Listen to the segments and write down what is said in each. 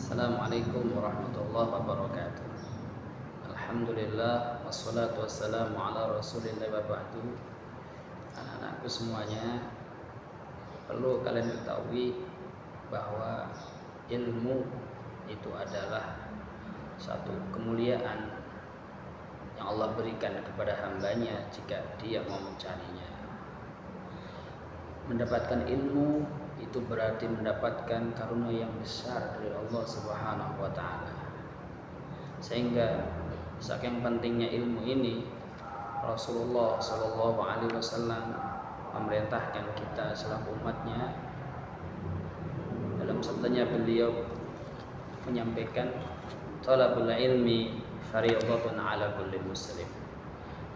Assalamualaikum warahmatullahi wabarakatuh. Alhamdulillah wassalatu wassalamu ala rasulillah wa ba'du. Anak-anakku semuanya, perlu kalian ketahui bahwa ilmu itu adalah satu kemuliaan yang Allah berikan kepada hambanya jika dia mau mencarinya. Mendapatkan ilmu itu berarti mendapatkan karunia yang besar dari Allah Subhanahu wa taala. Sehingga saking pentingnya ilmu ini, Rasulullah Shallallahu alaihi wasallam memerintahkan kita selaku umatnya. Dalam sabdanya beliau menyampaikan, talabul ilmi fardhatun ala kulli muslim.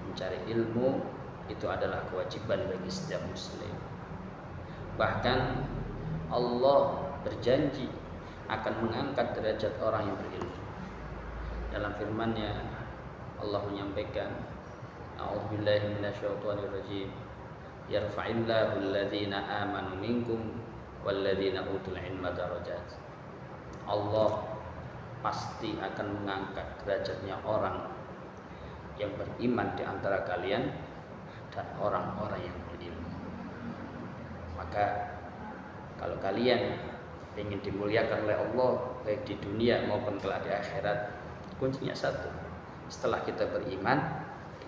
Mencari ilmu itu adalah kewajiban bagi setiap muslim. Bahkan Allah berjanji akan mengangkat derajat orang yang berilmu. Dalam firman-Nya Allah menyampaikan, a'udzubillahi minasyaitonirrajim, yarfa'illahu alladhina amanu minkum walladzina utul ilma darajat. Allah pasti akan mengangkat derajatnya orang yang beriman di antara kalian dan orang-orang yang berilmu. Maka kalau kalian ingin dimuliakan oleh Allah baik di dunia maupun kelak di akhirat, kuncinya satu: setelah kita beriman,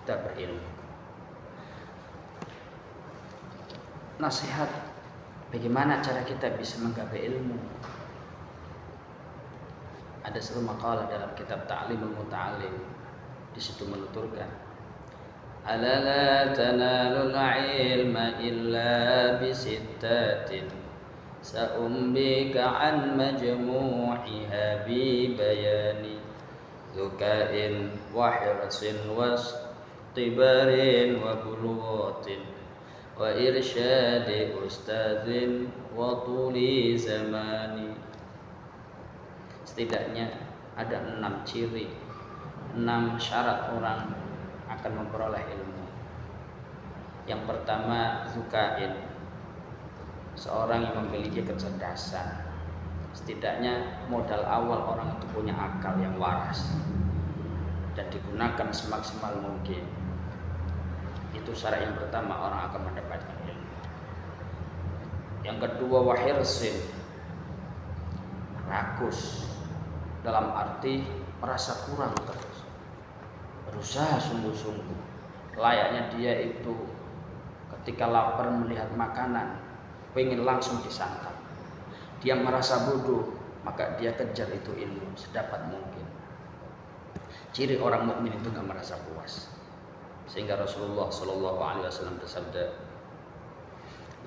kita berilmu. Nasihat bagaimana cara kita bisa menggapai ilmu. Ada satu makalah dalam kitab Ta'limul Muta'allim, di situ menuturkan, ala la tanalul ilma illa bisittatin sa'umbika an majmu'iha bi bayani zukain wa hirsin wastibarin wa bulughatin wa irsyadi ustadzin wa tuli zamani. Setidaknya ada 6 ciri, 6 syarat orang akan memperoleh ilmu. Yang pertama, zukain, seorang yang memiliki kecerdasan. Setidaknya modal awal orang itu punya akal yang waras dan digunakan semaksimal mungkin. Itu syarat yang pertama orang akan mendapatkan ilmu. Yang kedua, wahirsin, rakus, dalam arti merasa kurang terus, berusaha sungguh-sungguh. Layaknya dia itu ketika lapar melihat makanan, pengen langsung disantap. Dia merasa bodoh, maka dia kejar itu ilmu sedapat mungkin. Ciri orang mukmin itu nggak merasa puas. Sehingga Rasulullah Shallallahu alaihi wasallam bersabda,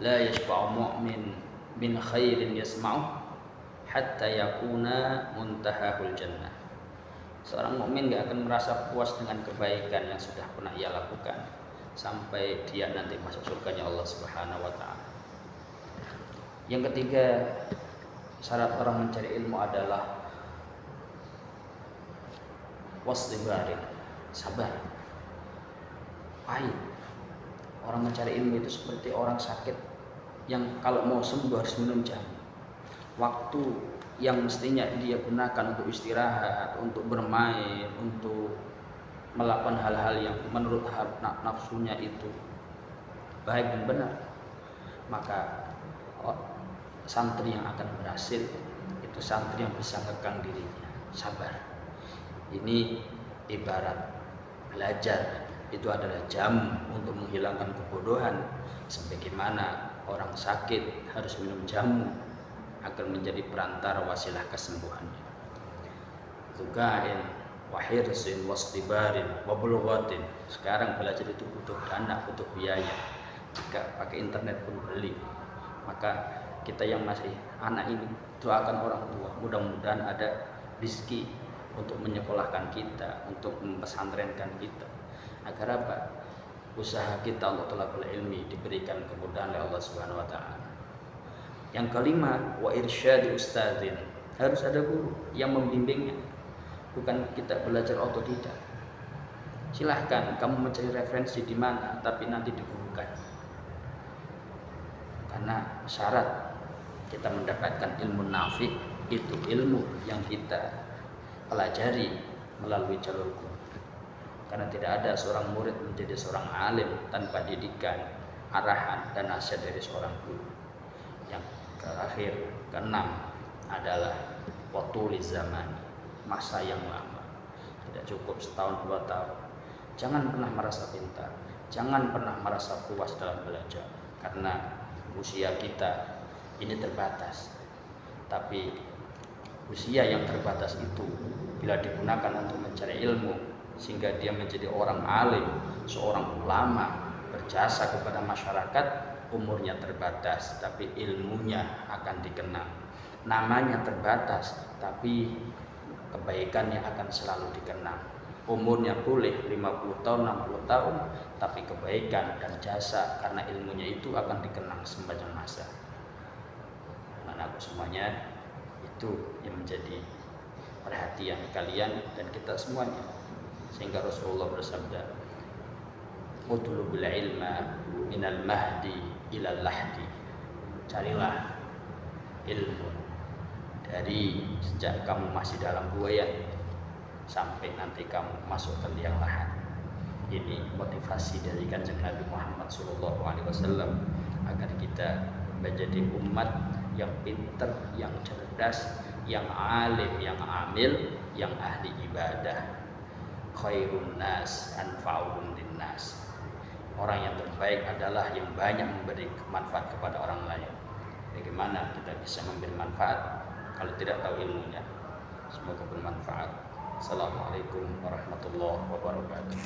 la yashba'u mu'min min khairin yasma'u hatta yakuna muntahahul jannah. Seorang mukmin gak akan merasa puas dengan kebaikan yang sudah pernah ia lakukan sampai dia nanti masuk surganya Allah Subhanahu wa taala. Yang ketiga, syarat orang mencari ilmu adalah wasdibarin, sabar. Pahit. Orang mencari ilmu itu seperti orang sakit yang kalau mau sembuh harus minum jamu. Waktu yang mestinya dia gunakan untuk istirahat, untuk bermain, untuk melakukan hal-hal yang menurut nafsunya itu baik dan benar, maka santri yang akan berhasil itu santri yang bisa ngekang dirinya, sabar. Ini ibarat belajar itu adalah jamu untuk menghilangkan kebodohan, sebagaimana orang sakit harus minum jamu agar menjadi perantara wasilah kesembuhannya. Zukain, wahirsin, wastibarin, wabulughatin. Sekarang belajar itu butuh dana, butuh biaya. Jika pakai internet pun beli. Maka kita yang masih anak ini doakan orang tua. Mudah-mudahan ada rezeki untuk menyekolahkan kita, untuk mempesantrenkan kita. Agar apa? Usaha kita untuk thalabul ilmi diberikan kemudahan oleh Allah Subhanahu wa taala. Yang kelima, wa irsyadi ustadzin, harus ada guru yang membimbingnya, bukan kita belajar otodidak. Silahkan kamu mencari referensi di mana, tapi nanti digurukan. Karena syarat kita mendapatkan ilmu nafi itu ilmu yang kita pelajari melalui jalur guru. Karena tidak ada seorang murid menjadi seorang alim tanpa didikan, arahan dan nasihat dari seorang guru. Yang terakhir, keenam adalah waktu zaman, masa yang lama. Tidak cukup setahun 2 tahun. Jangan pernah merasa pintar, jangan pernah merasa puas dalam belajar, karena usia kita ini terbatas. Tapi usia yang terbatas itu bila digunakan untuk mencari ilmu sehingga dia menjadi orang alim, seorang ulama, berjasa kepada masyarakat, umurnya terbatas tapi ilmunya akan dikenang. Namanya terbatas tapi kebaikannya akan selalu dikenang. Umurnya boleh 50 tahun, 60 tahun, tapi kebaikan dan jasa karena ilmunya itu akan dikenang sepanjang masa. Anak-anakku semuanya, itu yang menjadi perhatian kalian dan kita semuanya. Sehingga Rasulullah bersabda, "Utlubul ilma minal mahdi ilal lahdi." Carilah ilmu dari sejak kamu masih dalam buaya sampai nanti kamu masuk ke liang lahat. Ini motivasi dari Kanjeng Nabi Muhammad SAW agar kita menjadi umat yang pintar, yang cerdas, yang alim, yang amil, yang ahli ibadah. Khairun nas anfa'uhum linnas. Orang yang terbaik adalah yang banyak memberi manfaat kepada orang lain. Bagaimana kita bisa memberi manfaat kalau tidak tahu ilmunya? Semoga bermanfaat. Assalamualaikum warahmatullahi wabarakatuh.